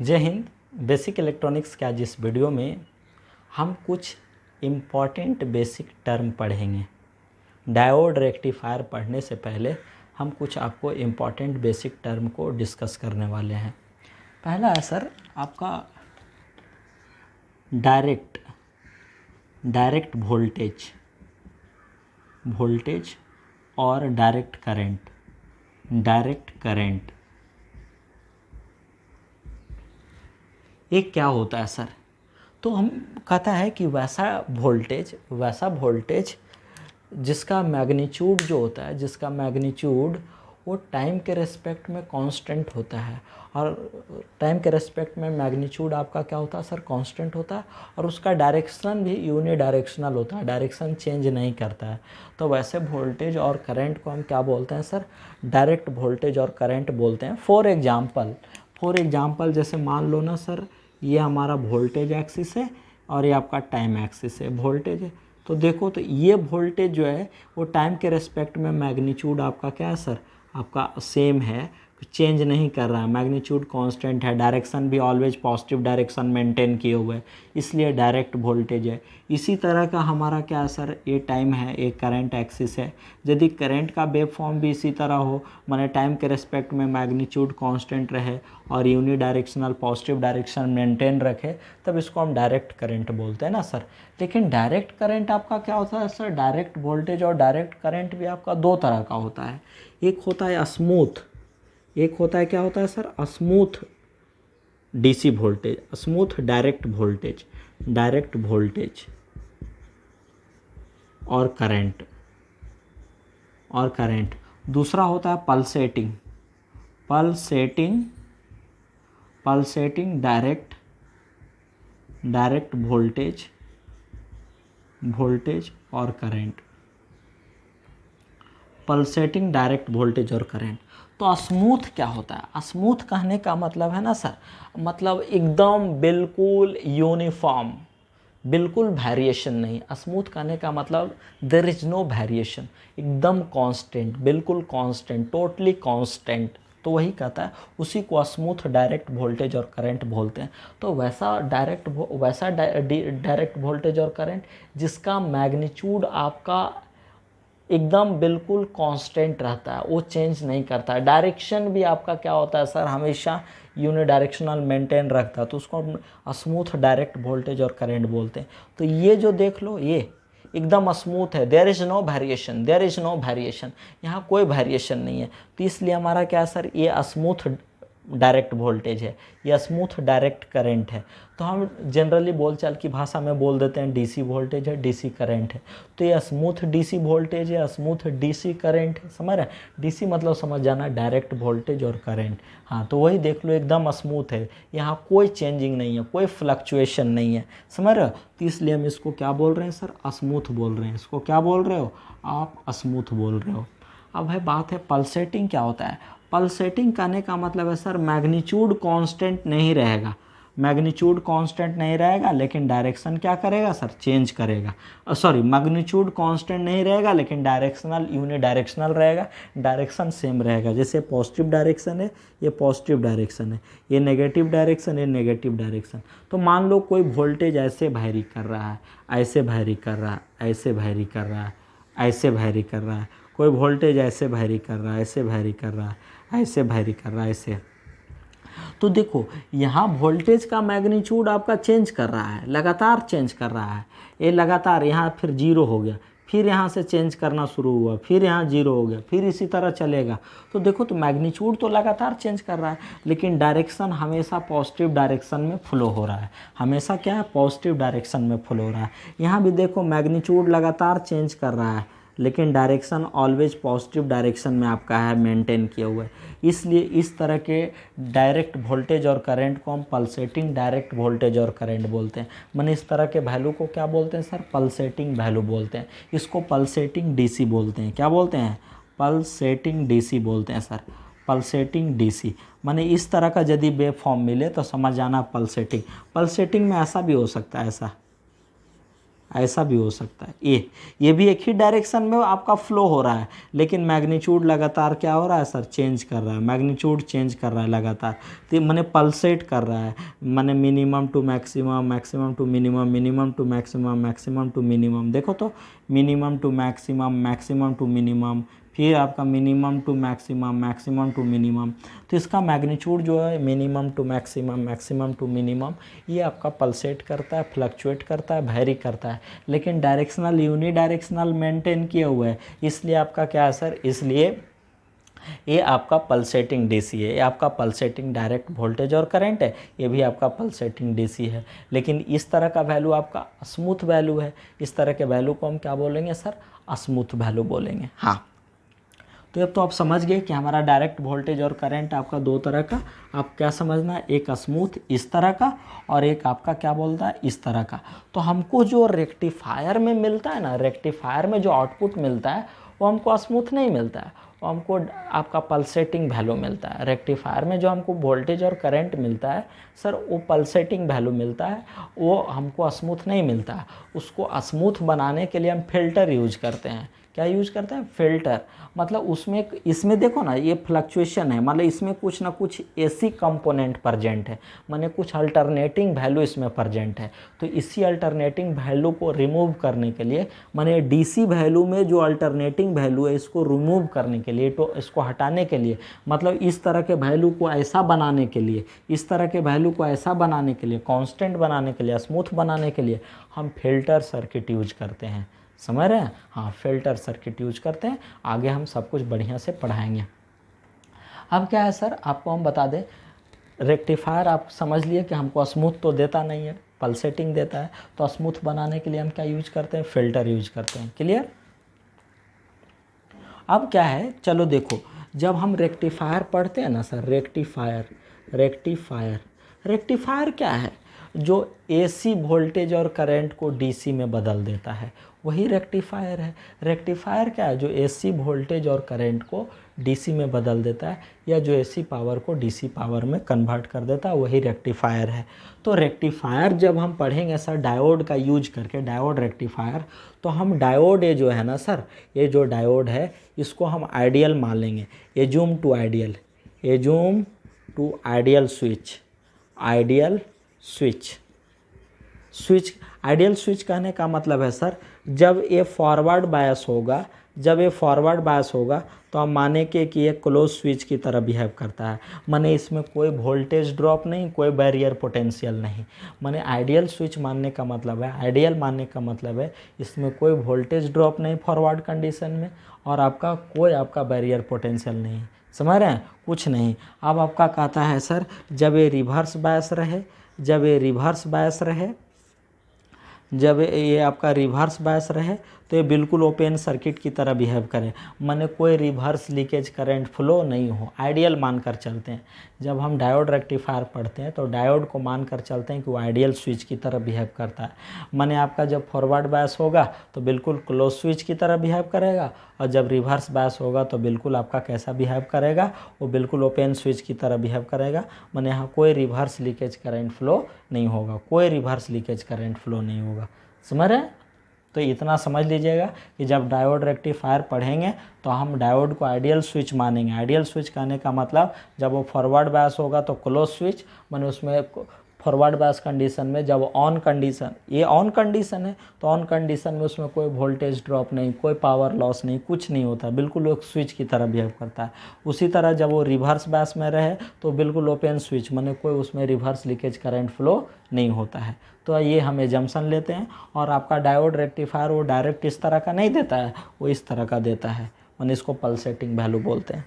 जय Hind. Basic electronics के आज इस वीडियो में हम कुछ इम्पॉर्टेंट बेसिक टर्म पढ़ेंगे। डायोड रेक्टिफायर पढ़ने से पहले हम कुछ आपको इम्पॉर्टेंट बेसिक टर्म को डिस्कस करने वाले हैं। पहला है सर आपका डायरेक्ट वोल्टेज और डायरेक्ट करंट। ये क्या होता है सर? तो हम कहता है कि वैसा वोल्टेज जिसका मैग्नीट्यूड जो होता है, जिसका मैग्नीट्यूड वो टाइम के रेस्पेक्ट में कांस्टेंट होता है। और टाइम के रेस्पेक्ट में मैग्नीट्यूड आपका क्या होता है सर? कांस्टेंट होता है। और उसका डायरेक्शन भी यूनि डायरेक्शनल होता है, डायरेक्शन चेंज नहीं करता है। तो वैसे वोल्टेज और करंट को हम क्या बोलते हैं सर? डायरेक्ट वोल्टेज और करंट बोलते हैं। फॉर एग्जाम्पल जैसे मान लो ना सर, ये हमारा वोल्टेज एक्सिस है और ये आपका टाइम एक्सिस है। वोल्टेज है तो देखो, तो ये वोल्टेज जो है वो टाइम के रेस्पेक्ट में मैग्नीट्यूड आपका क्या है सर? आपका सेम है, चेंज नहीं कर रहा है, मैग्नीट्यूड कांस्टेंट है। डायरेक्शन भी ऑलवेज पॉजिटिव डायरेक्शन मेंटेन किए हुए है, इसलिए डायरेक्ट वोल्टेज है। इसी तरह का हमारा क्या है सर? ये टाइम है, ये करंट एक्सिस है। यदि करंट का वेव फॉर्म भी इसी तरह हो, माने टाइम के रेस्पेक्ट में मैग्नीट्यूड कांस्टेंट रहे और unidirectional positive direction maintain रखे, तब इसको हम डायरेक्ट करंट बोलते हैं ना सर। लेकिन डायरेक्ट करंट आपका क्या होता है सर? डायरेक्ट वोल्टेज और डायरेक्ट करंट भी आपका दो तरह का होता है। एक होता है स्मूथ, एक होता है क्या होता है sir? Smooth DC voltage, smooth direct voltage और करंट। दूसरा होता है पल्सेटिंग डायरेक्ट वोल्टेज और करंट। पल्सेटिंग डायरेक्ट वोल्टेज और करंट। तो स्मूथ क्या होता है? स्मूथ कहने का मतलब है ना सर, मतलब एकदम बिल्कुल यूनिफॉर्म, बिल्कुल वेरिएशन नहीं। स्मूथ कहने का मतलब देयर इज नो वेरिएशन, एकदम कांस्टेंट, बिल्कुल कांस्टेंट, टोटली कांस्टेंट। तो वही कहता है, उसी को स्मूथ डायरेक्ट वोल्टेज और करंट बोलते हैं। तो वैसा डायरेक्ट वोल्टेज और करंट जिसका मैग्नीट्यूड आपका एकदम बिल्कुल कांस्टेंट रहता है, वो चेंज नहीं करता है। डायरेक्शन भी आपका क्या होता है सर? हमेशा यूनि डायरेक्शनल मेंटेन रखता है, तो उसको हम स्मूथ डायरेक्ट वोल्टेज और करंट बोलते हैं। तो ये जो देख लो, ये एकदम स्मूथ है, देयर इज़ नो वेरिएशन, यहाँ कोई वेरिएशन नहीं है। तो इसलिए हमारा क्या सर? ये स्मूथ डायरेक्ट वोल्टेज है, या स्मूथ डायरेक्ट करंट है। तो हम जनरली बोलचाल की भाषा में बोल देते हैं डीसी वोल्टेज है, डीसी करंट है। तो ये स्मूथ डीसी वोल्टेज है, स्मूथ डीसी करंट है। समझ रहे हैं? डीसी मतलब समझ जाना, डायरेक्ट वोल्टेज और करंट। हाँ, तो वही देख लो, एकदम स्मूथ है, यहाँ कोई चेंजिंग नहीं है, कोई फ्लक्चुएशन नहीं है। समझ रहे हो? तो इसलिए हम इसको क्या बोल रहे हैं सर? स्मूथ बोल रहे हैं। इसको क्या बोल रहे हो आप? स्मूथ बोल रहे हो। अब है बात है पल्सेटिंग क्या होता है? पल्सेटिंग कहने का मतलब है सर, मैग्नीट्यूड कांस्टेंट नहीं रहेगा, लेकिन डायरेक्शन क्या करेगा सर? चेंज करेगा। मैग्नीट्यूड कांस्टेंट नहीं रहेगा लेकिन डायरेक्शनल यूनि डायरेक्शनल रहेगा, डायरेक्शन सेम रहेगा। जैसे पॉजिटिव डायरेक्शन है, ये पॉजिटिव डायरेक्शन है, ये नेगेटिव डायरेक्शन, ये नेगेटिव डायरेक्शन। तो मान लो कोई वोल्टेज ऐसे वैरी कर रहा है, ऐसे वैरी कर रहा है, ऐसे वैरी कर रहा है, ऐसे वैरी कर रहा है। कोई वोल्टेज ऐसे वैरी कर रहा है, ऐसे वैरी कर रहा है, ऐसे वैरी कर रहा है, ऐसे। तो देखो, यहाँ वोल्टेज का मैग्नीट्यूड आपका चेंज कर रहा है, लगातार चेंज कर रहा है। ये लगातार यहाँ फिर जीरो हो गया, फिर यहाँ से चेंज करना शुरू हुआ, फिर यहाँ जीरो हो गया, फिर इसी तरह चलेगा। तो देखो, तो मैग्नीट्यूड तो लगातार चेंज कर रहा है, लेकिन डायरेक्शन हमेशा पॉजिटिव डायरेक्शन में फ्लो हो रहा है। हमेशा क्या है? पॉजिटिव डायरेक्शन में फ्लो हो रहा है। यहाँ भी देखो, मैग्नीट्यूड लगातार चेंज कर रहा है, लेकिन डायरेक्शन ऑलवेज पॉजिटिव डायरेक्शन में आपका है, मेंटेन किया हुआ है। इसलिए इस तरह के डायरेक्ट वोल्टेज और करंट को हम पल्सेटिंग डायरेक्ट वोल्टेज और करंट बोलते हैं। माने इस तरह के वैल्यू को क्या बोलते हैं सर? पल्सेटिंग वैल्यू बोलते हैं। इसको पल्सेटिंग डीसी बोलते हैं। क्या बोलते हैं? पल्सेटिंग डीसी बोलते हैं सर। पल्सेटिंग डीसी माने इस तरह का यदि वेव फॉर्म मिले तो समझ जाना पल्सेटिंग में ऐसा भी हो सकता है, ऐसा ऐसा भी हो सकता है। ये भी एक ही डायरेक्शन में आपका फ्लो हो रहा है, लेकिन मैग्नीट्यूड लगातार क्या हो रहा है सर, चेंज कर रहा है, मैग्नीट्यूड चेंज कर रहा है लगातार। तो मैंने पल्सेट कर रहा है, मैंने minimum to maximum, maximum to minimum, minimum to maximum, maximum to minimum. देखो तो minimum to maximum, maximum to minimum, फिर आपका minimum to maximum, maximum to minimum. तो इसका मैग्नीट्यूड जो है minimum to maximum, maximum to minimum, ये आपका पल्सेट करता है, फ्लक्चुएट करता है, वैरी करता है, लेकिन डायरेक्शनल यूनी डायरेक्शनल मेंटेन किया हुआ है। इसलिए आपका क्या है सर, इसलिए ये आपका पल्सेटिंग डीसी है, ये आपका पल्सेटिंग डायरेक्ट वोल्टेज और करंट है, ये भी आपका पल्सेटिंग डीसी है। लेकिन इस तरह का वैल्यू आपका स्मूथ वैल्यू है, इस तरह के वैल्यू को हम क्या बोलेंगे सर, स्मूथ वैल्यू बोलेंगे। हाँ, तो अब तो आप समझ गए कि हमारा डायरेक्ट वोल्टेज और करंट आपका दो तरह का, आप क्या समझना है, एक स्मूथ इस तरह का और एक आपका क्या बोलता है इस तरह का। तो हमको जो रेक्टिफायर में मिलता है ना, रेक्टिफायर में जो आउटपुट मिलता है वो हमको स्मूथ नहीं मिलता है, वो हमको आपका पल्सेटिंग वैल्यू मिलता है। रेक्टिफायर में जो हमको वोल्टेज और करंट मिलता है सर, वो पल्सेटिंग वैल्यू मिलता है, वो हमको स्मूथ नहीं मिलता है। उसको स्मूथ बनाने के लिए हम फिल्टर यूज करते हैं। क्या यूज करते हैं, फिल्टर। मतलब उसमें, इसमें देखो ना ये फ्लक्चुएशन है, मतलब इसमें कुछ ना कुछ एसी कंपोनेंट प्रेजेंट है, माने कुछ अल्टरनेटिंग वैल्यू इसमें प्रेजेंट है। तो इसी अल्टरनेटिंग वैल्यू को रिमूव करने के लिए, माने डीसी वैल्यू में जो अल्टरनेटिंग वैल्यू है इसको रिमूव करने के लिए, तो इसको हटाने के लिए, मतलब इस तरह के वैल्यू को ऐसा बनाने के लिए, इस तरह के वैल्यू को ऐसा बनाने के लिए, कांस्टेंट बनाने के लिए, स्मूथ बनाने के लिए हम फिल्टर सर्किट यूज करते हैं। समझ रहे हैं, हाँ, फिल्टर सर्किट यूज करते हैं। आगे हम सब कुछ बढ़िया से पढ़ाएंगे। अब क्या है सर, आपको हम बता दें, रेक्टिफायर आप समझ लिए कि हमको स्मूथ तो देता नहीं है, पल्सेटिंग देता है। तो स्मूथ बनाने के लिए हम क्या यूज करते हैं, फिल्टर यूज करते हैं। क्लियर। अब क्या है, चलो देखो, जब हम रेक्टिफायर पढ़ते हैं ना सर, रेक्टिफायर, रेक्टिफायर, रेक्टिफायर क्या है, जो एसी वोल्टेज और करंट को डीसी में बदल देता है, वही रेक्टिफायर है। रेक्टिफायर क्या है, जो एसी वोल्टेज और करंट को डीसी में बदल देता है, या जो एसी पावर को डीसी पावर में कन्वर्ट कर देता है, वही रेक्टिफायर है। तो रेक्टिफायर जब हम पढ़ेंगे सर डायोड का यूज करके, डायोड रेक्टिफायर, तो हम डायोड, ये जो है ना सर, ये जो डायोड है इसको हम आइडियल मान लेंगे, assume to ideal, assume to ideal switch, ideal switch. Switch, ideal switch कहने का मतलब है सर, जब ये फॉरवर्ड बायस होगा, जब ये फॉरवर्ड बायस होगा तो हम माने कि ये क्लोज स्विच की तरह बिहेव करता है, माने इसमें कोई वोल्टेज ड्रॉप नहीं, कोई बैरियर पोटेंशियल नहीं। माने आइडियल स्विच मानने का मतलब है, आइडियल मानने का मतलब है इसमें कोई वोल्टेज ड्रॉप नहीं फॉरवर्ड कंडीशन में, और आपका कोई आपका बैरियर पोटेंशियल नहीं। समझ रहे हैं, कुछ नहीं। अब आपका कहता है सर, जब ये रिवर्स बायस रहे, जब ये रिवर्स बायस रहे, जब ये आपका रिवर्स बायस रहे, तो ये बिल्कुल ओपन सर्किट की तरह बिहेव करे, माने कोई रिवर्स लीकेज करंट फ्लो नहीं हो, आइडियल मानकर चलते हैं। जब हम डायोड रेक्टिफायर पढ़ते हैं तो डायोड को मानकर चलते हैं कि वो आइडियल स्विच की तरह बिहेव करता है। माने आपका जब फॉरवर्ड बायस होगा तो बिल्कुल क्लोज स्विच की तरह बिहेव करेगा, और जब रिवर्स बायस होगा तो बिल्कुल आपका कैसा बिहेव करेगा, वो बिल्कुल ओपन स्विच की तरह बिहेव करेगा। माने यहाँ कोई रिवर्स लीकेज करंट फ्लो नहीं होगा, कोई रिवर्स लीकेज करंट फ्लो नहीं होगा। समझ रहे हैं। तो इतना समझ लीजिएगा कि जब डायोड रेक्टिफायर पढ़ेंगे तो हम डायोड को आइडियल स्विच मानेंगे। आइडियल स्विच कहने का मतलब जब वो फॉरवर्ड बायस होगा तो क्लोज स्विच, माने उसमें फॉरवर्ड बायस कंडीशन में जब ऑन कंडीशन, ये ऑन कंडीशन है, तो ऑन कंडीशन में उसमें कोई वोल्टेज ड्रॉप नहीं, कोई पावर लॉस नहीं, कुछ नहीं होता, बिल्कुल वो स्विच की तरह बिहेव करता है। उसी तरह जब वो रिवर्स बायस में रहे तो बिल्कुल ओपन स्विच, माने कोई उसमें रिवर्स लीकेज करंट फ्लो नहीं होता है। तो ये हम एजम्पशन लेते हैं, और आपका डायोड रेक्टिफायर वो डायरेक्ट इस तरह का नहीं देता है, वो इस तरह का देता है, माने इसको पल्सेटिंग वैल्यू बोलते हैं।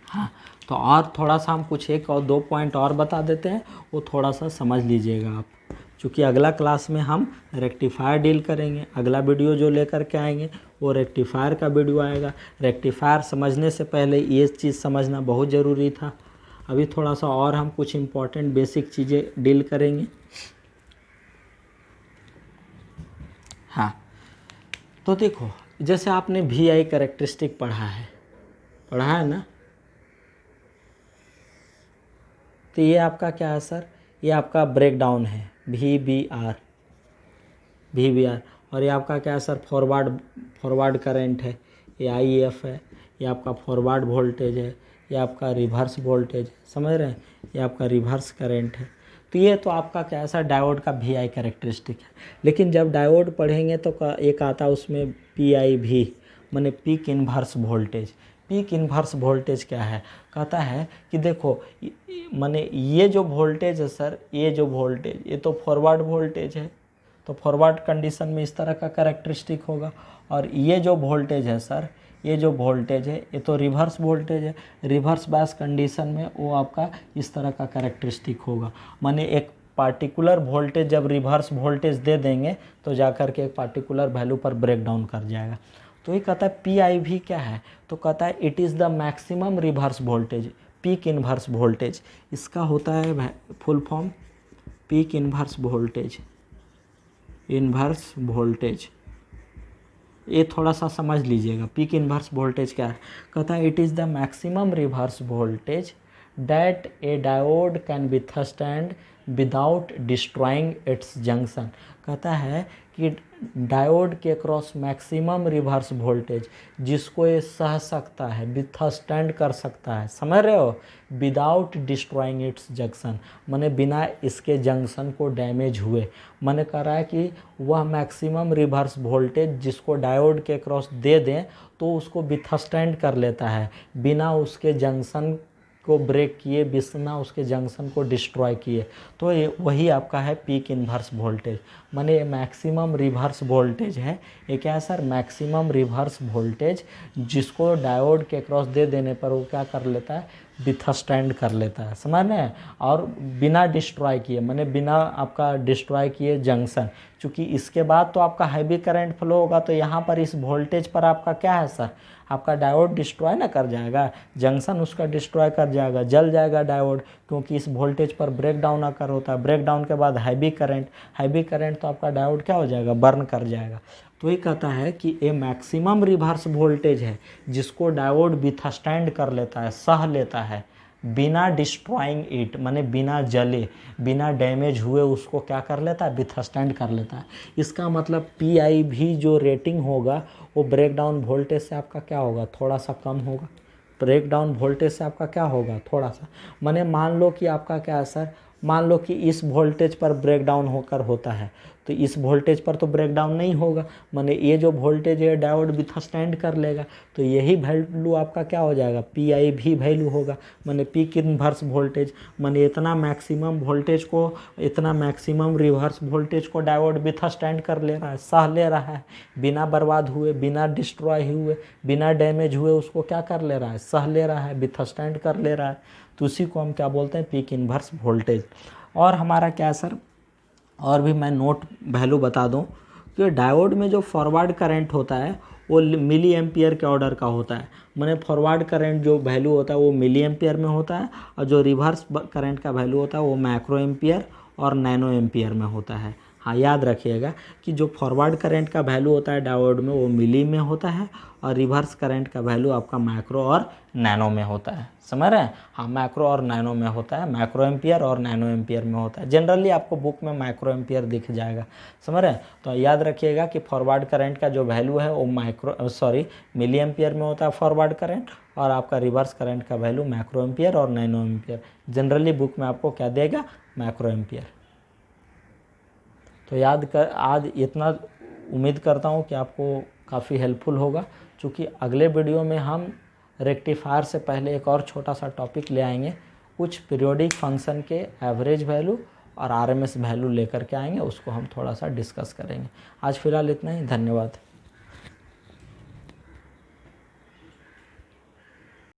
हाँ, तो और थोड़ा सा हम कुछ एक और दो पॉइंट और बता देते हैं, वो थोड़ा सा समझ लीजिएगा आप, क्योंकि अगला क्लास में हम रेक्टिफायर डील करेंगे। अगला वीडियो जो लेकर के आएंगे वो रेक्टिफायर का वीडियो आएगा। रेक्टिफायर समझने से पहले ये चीज़ समझना बहुत ज़रूरी था। अभी थोड़ा सा और हम कुछ इम्पोर्टेंट बेसिक चीज़ें डील करेंगे। हाँ, तो देखो, जैसे आपने VI कैरेक्टरिस्टिक पढ़ा है ना, तो ये आपका क्या है सर, ये आपका ब्रेकडाउन है VBR, VBR। और ये आपका क्या है सर, फॉरवर्ड करंट है, ये IF है, ये आपका फॉरवर्ड वोल्टेज है, ये आपका रिवर्स वोल्टेज, समझ रहे हैं, ये आपका रिवर्स करंट है। तो ये तो आपका क्या है सर, डायोड का VI कैरेक्टरिस्टिक है। लेकिन जब डायोड पढ़ेंगे तो एक आता उसमें PIV, माने peak inverse voltage. Peak inverse voltage क्या है, कहता है कि देखो माने ये जो वोल्टेज है सर, ये जो वोल्टेज, ये तो फॉरवर्ड वोल्टेज है, तो फॉरवर्ड कंडीशन में इस तरह का कैरेक्टरिस्टिक होगा। और ये जो वोल्टेज है सर, ये जो वोल्टेज है, ये तो रिवर्स वोल्टेज है, रिवर्स बायस कंडीशन में वो आपका इस तरह का कैरेक्टरिस्टिक होगा। माने एक पार्टिकुलर वोल्टेज जब रिवर्स वोल्टेज दे देंगे तो जाकर के एक पार्टिकुलर वैल्यू पर ब्रेक डाउन कर जाएगा। तो ये कहता है PIV क्या है, तो कहता है it is the maximum reverse voltage, peak inverse voltage. इसका होता है full form peak inverse voltage, inverse voltage. ये थोड़ा सा समझ लीजिएगा, पीक इन्वर्स वोल्टेज क्या है। कहता है it is the maximum reverse voltage that A diode can withstand without destroying it's junction. कहता है कि डायोड के क्रॉस मैक्सिमम रिवर्स वोल्टेज जिसको ये सह सकता है, विथस्टैंड कर सकता है, समझ रहे हो, विदाउट डिस्ट्रॉइंग इट्स जंक्शन, माने बिना इसके जंक्शन को डैमेज हुए। माने कह रहा है कि वह मैक्सिमम रिवर्स वोल्टेज जिसको डायोड के क्रॉस दे दें तो उसको विथस्टैंड कर लेता है, बिना उसके जंक्शन को ब्रेक किए, बिना उसके जंक्शन को डिस्ट्रॉय किए। तो ये वही आपका है पीक इन्वर्स वोल्टेज। माने मैक्सिमम रिवर्स वोल्टेज है, ये क्या है सर, मैक्सिमम रिवर्स वोल्टेज जिसको डायोड के क्रॉस दे देने पर वो क्या कर लेता है, विथस्टैंड कर लेता है, समझ रहे हैं, और बिना डिस्ट्रॉय किए, माने बिना आपका डिस्ट्रॉय किए जंक्शन। चूँकि इसके बाद तो आपका हैवी करंट फ्लो होगा, तो यहाँ पर इस वोल्टेज पर आपका क्या है सर, आपका डायोड डिस्ट्रॉय ना कर जाएगा, जंक्शन उसका डिस्ट्रॉय कर जाएगा, जल जाएगा डायोड, क्योंकि इस वोल्टेज पर ब्रेक डाउन आकर होता है। ब्रेक डाउन के बाद हैवी करंट तो आपका डायोड क्या हो जाएगा, बर्न कर जाएगा। तो ये कहता है कि ये मैक्सिमम रिवर्स वोल्टेज है जिसको डायोड विथस्टैंड कर लेता है, सह लेता है, बिना डिस्ट्रॉइंग इट, माने बिना जले, बिना डैमेज हुए उसको क्या कर लेता है, विथस्टैंड कर लेता है। इसका मतलब PIV जो रेटिंग होगा वो ब्रेक डाउन वोल्टेज से आपका क्या होगा, थोड़ा सा कम होगा। ब्रेक डाउन वोल्टेज से आपका क्या होगा, थोड़ा सा, माने मान लो कि आपका क्या है सर, मान लो कि इस वोल्टेज पर ब्रेक डाउन होकर होता है, तो इस वोल्टेज पर तो ब्रेक डाउन नहीं होगा, माने ये जो वोल्टेज है डायोड विथस्टैंड कर लेगा, तो यही वैल्यू आपका क्या हो जाएगा, PIV वैल्यू होगा, माने पीक इन्वर्स वोल्टेज। माने इतना मैक्सिमम वोल्टेज को, इतना मैक्सिमम रिवर्स वोल्टेज को डायोड विथस्टैंड कर ले रहा है, सह ले रहा है, बिना बर्बाद हुए, बिना डिस्ट्रॉय हुए, बिना डैमेज हुए उसको क्या कर ले रहा है, सह ले रहा है, विथस्टैंड कर ले रहा है। तो उसी को हम क्या बोलते हैं, पीक इन्वर्स वोल्टेज। और हमारा क्या सर, और भी मैं नोट वैल्यू बता दूं कि डायोड में जो फॉरवर्ड करंट होता है वो मिली एम्पियर के ऑर्डर का होता है। माने फॉरवर्ड करंट जो वैल्यू होता है वो मिली एम्पियर में होता है, और जो रिवर्स करंट का वैल्यू होता है वो माइक्रो एम्पियर और नैनो एम्पियर में होता है। हाँ, याद रखिएगा कि जो फॉरवर्ड करंट का वैल्यू होता है डायोड में वो मिली में होता है, और रिवर्स करंट का वैल्यू आपका माइक्रो और नैनो में होता है, समझ रहे हैं। हाँ, माइक्रो और नैनो में होता है, माइक्रो एम्पियर और नैनो एम्पियर में होता है। जनरली आपको बुक में माइक्रो एम्पियर दिख जाएगा, समझ रहे हैं। तो याद रखिएगा कि फॉरवर्ड करंट का जो वैल्यू है वो मिली एम्पियर में होता है फॉरवर्ड करंट, और आपका रिवर्स करंट का वैल्यू माइक्रो एम्पियर और नैनो एम्पियर। जनरली बुक में आपको क्या देगा, माइक्रो एम्पियर। तो आज इतना उम्मीद करता हूँ कि आपको काफ़ी हेल्पफुल होगा। चूँकि अगले वीडियो में हम रेक्टिफायर से पहले एक और छोटा सा टॉपिक ले आएंगे, कुछ पीरियोडिक फंक्शन के एवरेज वैल्यू और RMS वैल्यू लेकर के आएंगे, उसको हम थोड़ा सा डिस्कस करेंगे। आज फिलहाल इतना ही, धन्यवाद।